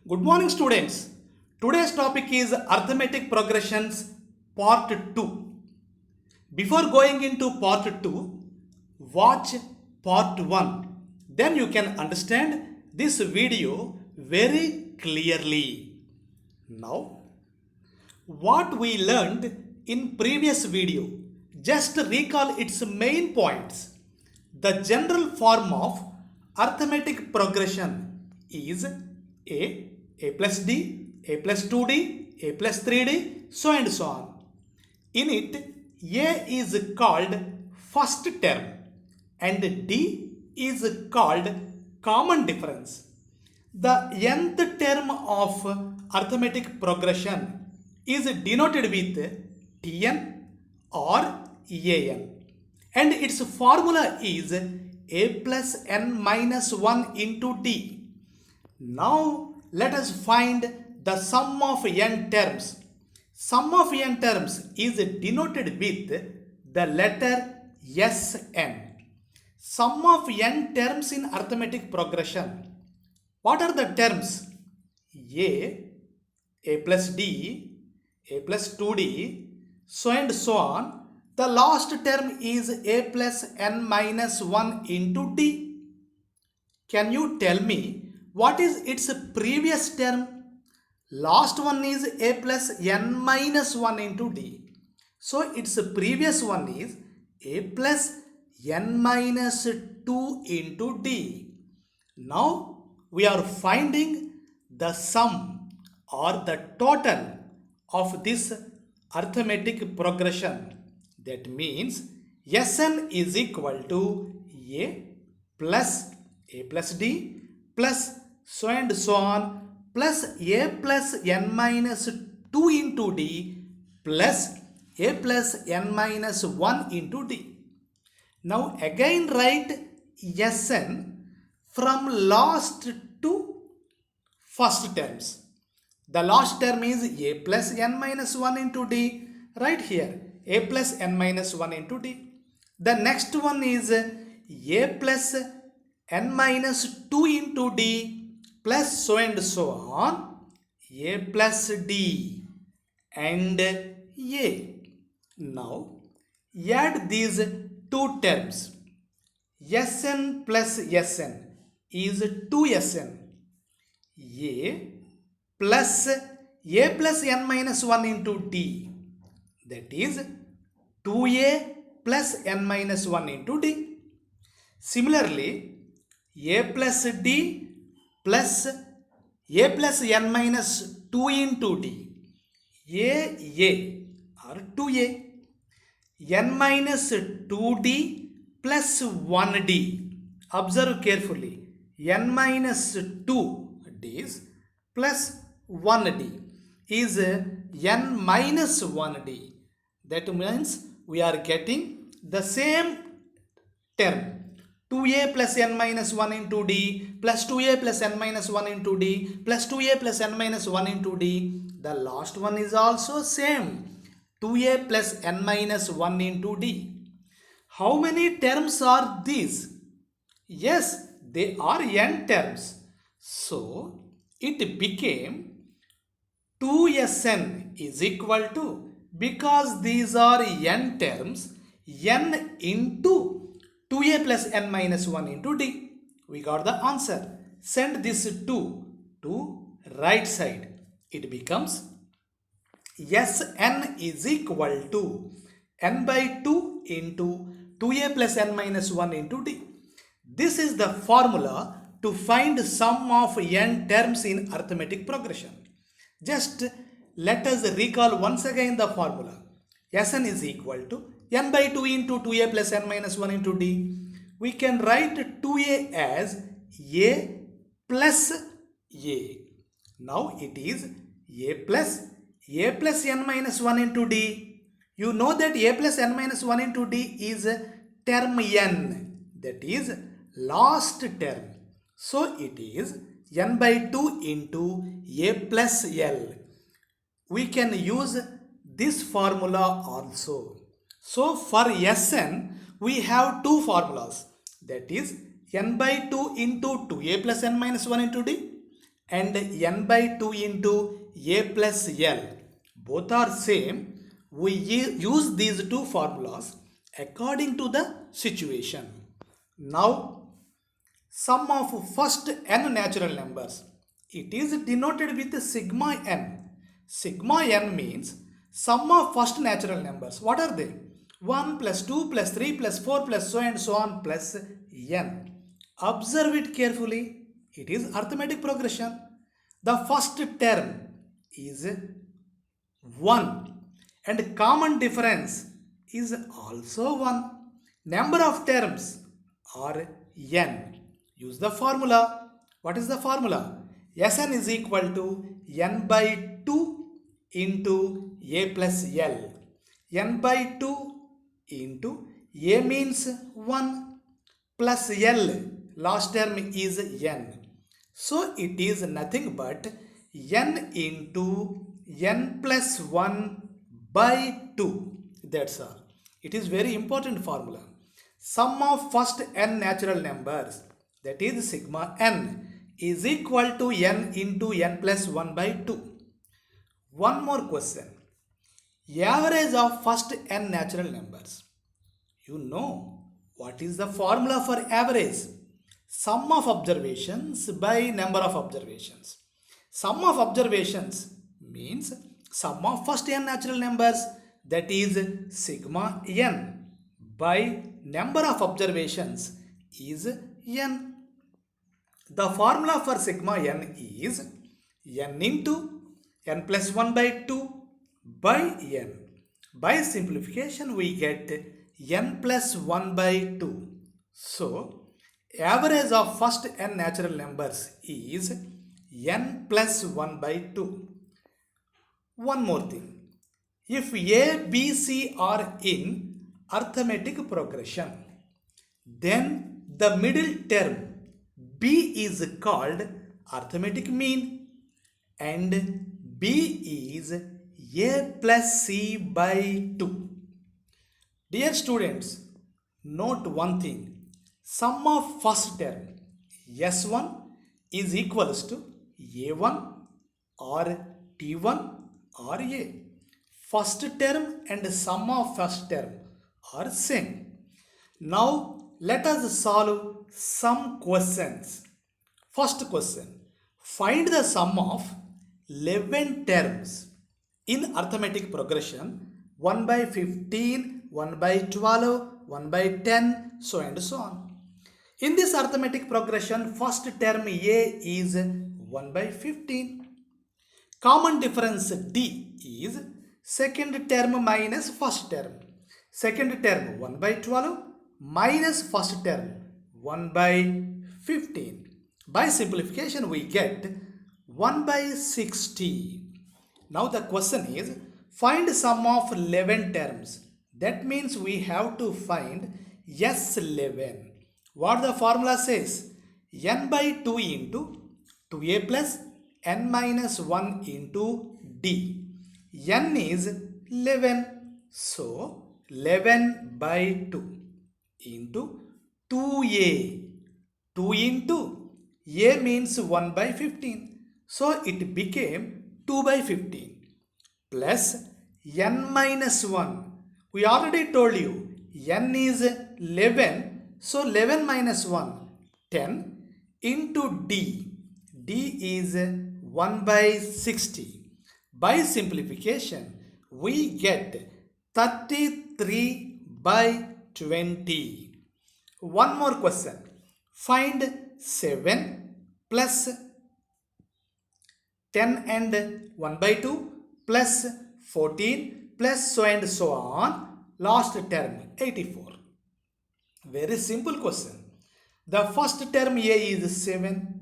Good morning, students. Today's topic is Arithmetic Progressions Part 2. Before going into Part 2, watch Part 1. Then you can understand this video very clearly. Now, what we learned in previous video, just recall its main points. The general form of arithmetic progression is a plus d, a plus 2d, a plus 3d, so and so on. In it, a is called first term and d is called common difference. The nth term of arithmetic progression is denoted with Tn or An, and its formula is a plus n minus 1 into d. Now let us find the sum of n terms. Sum of n terms is denoted with the letter Sn. Sum of n terms in arithmetic progression. What are the terms? A plus d, a plus 2d, so and so on. The last term is a plus n minus 1 into d. Can you tell me what is its previous term? Last one is a plus n minus 1 into d. So its previous one is a plus n minus 2 into d. Now we are finding the sum or the total of this arithmetic progression. That means Sn is equal to a plus d plus so and so on plus a plus n minus 2 into d plus a plus n minus 1 into d. Now again write Sn from last to first terms. The last term is a plus n minus 1 into d. Right here a plus n minus 1 into d. The next one is a plus n minus 2 into d plus so and so on a plus d and a. Now add these two terms. Sn plus Sn is 2Sn. a plus n minus 1 into d, that is 2a plus n minus 1 into d. Similarly, a plus d plus a plus n minus 2 into d, a or 2a, n minus 2d plus 1d. Observe carefully, n minus 2d's plus 1d is n minus 1d. That means we are getting the same term 2a plus n minus 1 into d plus 2a plus n minus 1 into d plus 2a plus n minus 1 into d. The last one is also same 2a plus n minus 1 into d. How many terms are these? Yes, they are n terms. So it became 2Sn is equal to, because these are n terms, n into 2a plus n minus 1 into d. We got the answer. Send this 2 to right side. It becomes Sn is equal to n by 2 into 2a plus n minus 1 into d. This is the formula to find sum of n terms in arithmetic progression. Just let us recall once again the formula. Sn is equal to n by 2 into 2a plus n minus 1 into d. We can write 2a as a plus a. Now it is a plus n minus 1 into d. You know that a plus n minus 1 into d is term n. That is last term. So it is n by 2 into a plus l. We can use this formula also. So for Sn, we have two formulas. That is n by 2 into 2a plus n minus 1 into d and n by 2 into a plus l both are same. We use these two formulas according to the situation. Now, sum of first n natural numbers. It is denoted with sigma n. Sigma n means sum of first natural numbers. What are they? 1 plus 2 plus 3 plus 4 plus so and so on plus n. Observe it carefully. It is arithmetic progression. The first term is 1 and common difference is also 1. Number of terms are n. Use the formula. What is the formula? Sn is equal to n by 2 into a plus l. N by 2 into a means 1 plus l. Last term is n. So it is nothing but n into n plus 1 by 2. That's all. It is very important formula. Sum of first n natural numbers, that is sigma n, is equal to n into n plus 1 by 2. One more question. Average of first n natural numbers. You know what is the formula for average? Sum of observations by number of observations. Sum of observations means sum of first n natural numbers, that is sigma n, by number of observations is n. The formula for sigma n is n into n plus 1 by 2 by n. By simplification we get n plus 1 by 2. So average of first n natural numbers is n plus 1 by 2. One more thing. If A, B, C are in arithmetic progression, then the middle term B is called arithmetic mean and B is A plus C by 2. Dear students, note one thing. Sum of first term S1 is equals to A1 or T1 or A. First term and sum of first term are same. Now let us solve some questions. First question. Find the sum of 11 terms in arithmetic progression 1 by 15, 1 by 12, 1 by 10, so and so on. In this arithmetic progression, first term A is 1 by 15. Common difference D is second term minus first term. Second term 1 by 12 minus first term 1 by 15. By simplification we get 1 by 60. Now the question is find sum of 11 terms. That means we have to find S11. What the formula says? N by 2 into 2a plus n minus 1 into d. N is 11. So 11 by 2 into 2a. 2 into a means 1 by 15. So it became 2 by 15 plus n minus 1. We already told you n is 11. So 11 minus 1, 10 into d. D is 1 by 60. By simplification, we get 33 by 20. One more question. Find 7 plus 10 and 1 by 2 plus 14 plus so and so on. Last term 84. Very simple question. The first term A is 7.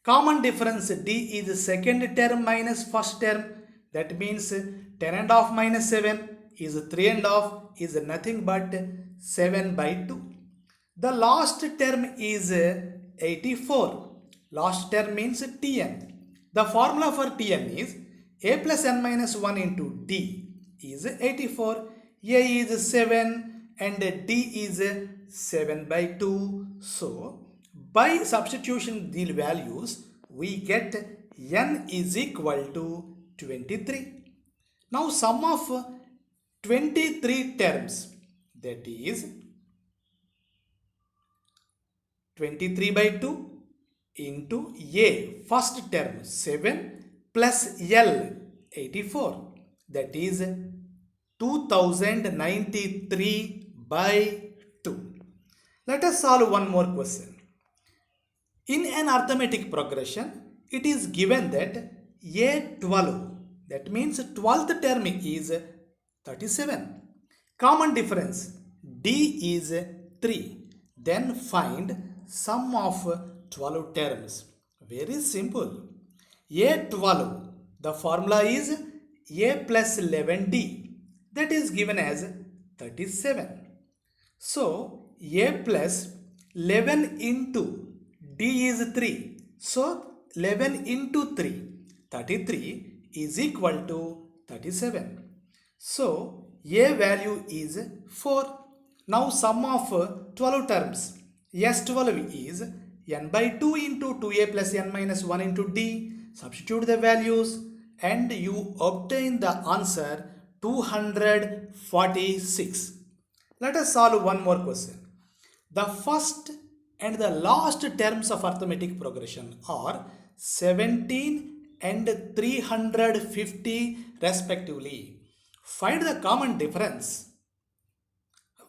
Common difference D is second term minus first term. That means 10 and half minus 7 is 3 and half is nothing but 7 by 2. The last term is 84. Last term means Tn. The formula for Tn is A plus n minus 1 into D is 84. A is 7 and D is 7 by 2. So by substitution these values we get n is equal to 23. Now sum of 23 terms, that is 23 by 2 into a first term 7 plus l 84, that is 2093 by 2. Let us solve one more question. In an arithmetic progression, it is given that a12, that means 12th term is 37. Common difference d is 3. Then find sum of 12 terms. Very simple. A12, the formula is a plus 11d, that is given as 37. So a plus 11 into d is 3. So 11 into 3, 33 is equal to 37. So a value is 4. Now sum of 12 terms. S12 is n by 2 into 2a plus n minus 1 into d. Substitute the values and you obtain the answer 246. Let us solve one more question. The first and the last terms of arithmetic progression are 17 and 350 respectively. Find the common difference.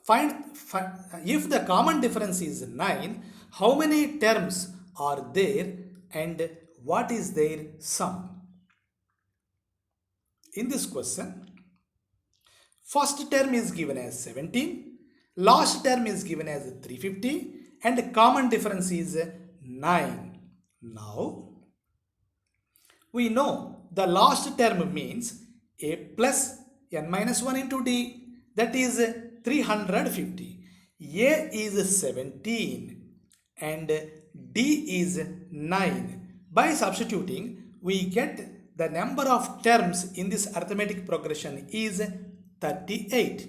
If the common difference is 9, how many terms are there and what is their sum? In this question, first term is given as 17, last term is given as 350 and common difference is 9. Now, we know the last term means a plus n minus 1 into d, that is 350. A is 17 and d is 9. By substituting, we get the number of terms in this arithmetic progression is 38.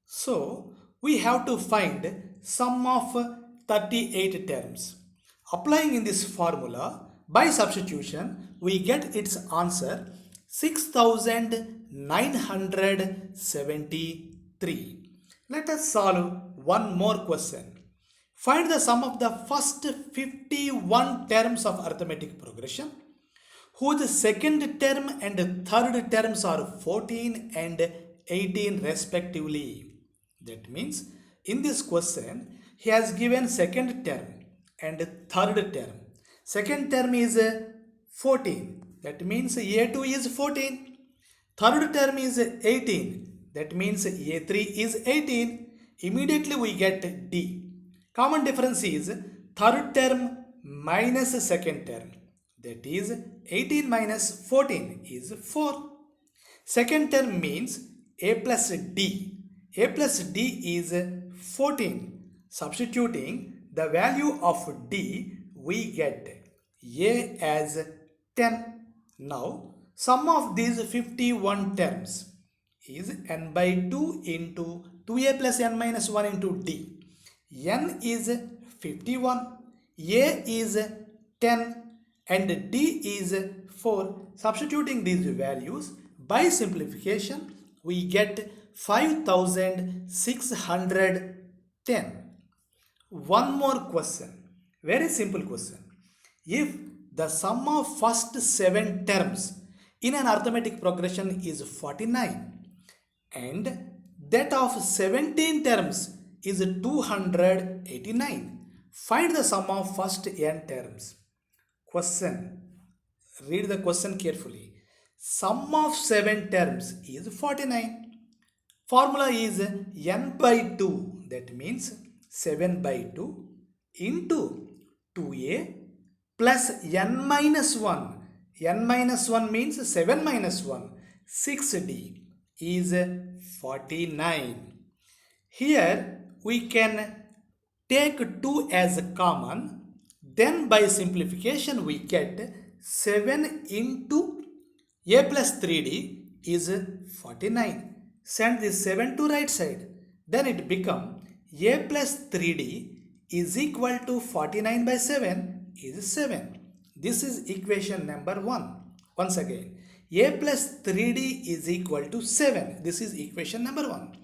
So, we have to find sum of 38 terms. Applying in this formula, by substitution, we get its answer 6973. Let us solve one more question. Find the sum of the first 51 terms of arithmetic progression, whose second term and third terms are 14 and 18 respectively. That means in this question he has given second term and third term. Second term is 14, that means a2 is 14. Third term is 18, that means a3 is 18. Immediately we get d. Common difference is third term minus second term, that is 18 minus 14 is 4. Second term means a plus d. A plus d is 14. Substituting the value of d, we get a as 10. Now, sum of these 51 terms is n by 2 into 2a plus n minus 1 into d. N is 51, a is 10 and d is 4. Substituting these values, by simplification, we get 5610. One more question, very simple question. If the sum of first 7 terms in an arithmetic progression is 49 and that of 17 terms is 289, find the sum of first n terms. Question, read the question carefully. Sum of 7 terms is 49. Formula is n by 2, that means 7 by 2 into 2a plus n minus 1. N minus 1 means 7 minus 1, 6d is 49. Here we can take 2 as common, then by simplification we get 7 into a plus 3d is 49. Send this 7 to right side, then it become a plus 3d is equal to 49 by 7 is 7. This is equation number 1. Once again, a plus 3d is equal to 7. This is equation number 1.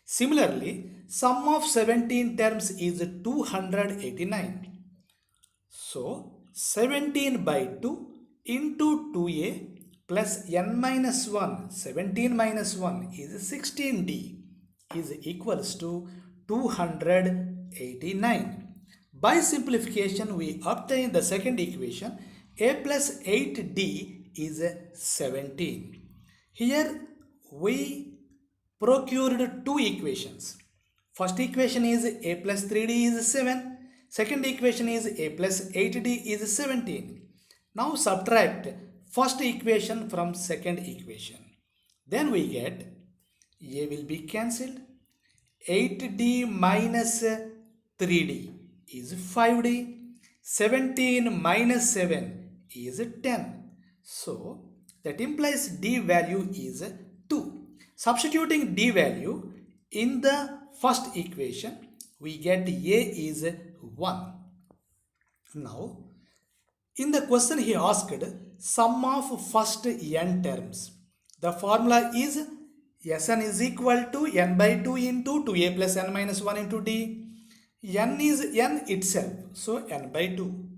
Similarly, sum of 17 terms is 289. So, 17 by 2 into 2a plus n minus 1, 17 minus 1 is 16d is equals to 289. By simplification, we obtain the second equation, a plus 8d is 17. Here we procured two equations. First equation is a plus 3d is 7. Second equation is a plus 8d is 17. Now subtract first equation from second equation. Then we get a will be cancelled. 8d minus 3d is 5d. 17 minus 7 is 10. So that implies d value is 2. Substituting d value in the first equation, we get a is 1. Now, in the question he asked sum of first n terms. The formula is Sn is equal to n by 2 into 2a plus n minus 1 into d. N is n itself, so n by 2.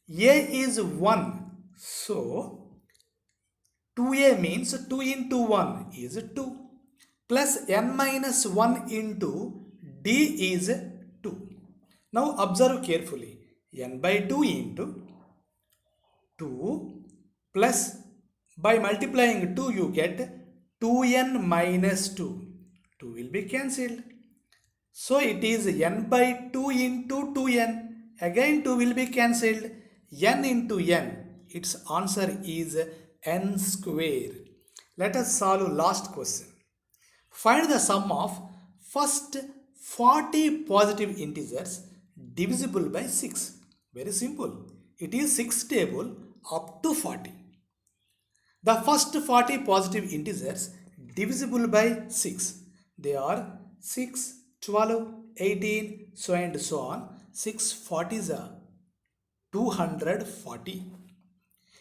A is 1, so 2a means 2 into 1 is 2 plus n minus 1 into d is 2. Now observe carefully. N by 2 into 2 plus by multiplying 2 you get 2n minus 2. 2 will be cancelled. So it is n by 2 into 2n. Again 2 will be cancelled. N into n. Its answer is n square. Let us solve last question. Find the sum of first 40 positive integers divisible by 6. Very simple. It is 6 table up to 40. The first 40 positive integers divisible by 6. They are 6, 12, 18, so and so on. 6 40s are 240.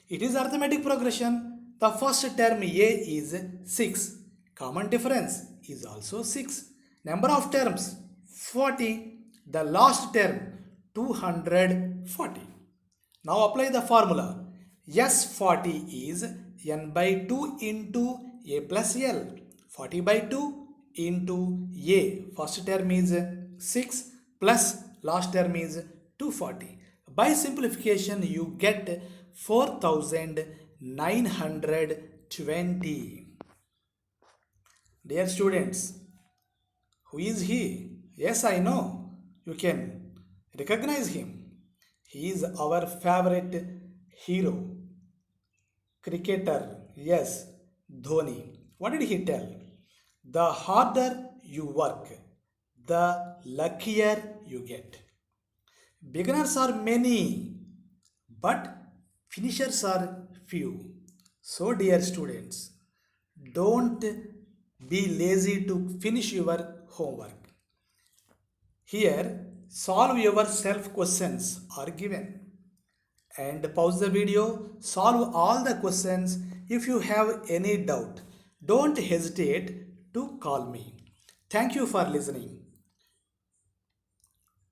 It is arithmetic progression. The first term a is 6. Common difference is also 6. Number of terms 40. The last term 240. Now apply the formula. S40 is n by 2 into a plus L. 40 by 2 into a. First term is 6 plus last term is 240. By simplification you get 4920. Dear students, who is he? Yes, I know. You can recognize him. He is our favorite hero, cricketer. Yes, Dhoni. What did he tell? The harder you work, the luckier you get. Beginners are many, but finishers are few. So, dear students, don't be lazy to finish your homework. Here, solve your self questions are given. And pause the video, solve all the questions. If you have any doubt, don't hesitate to call me. Thank you for listening.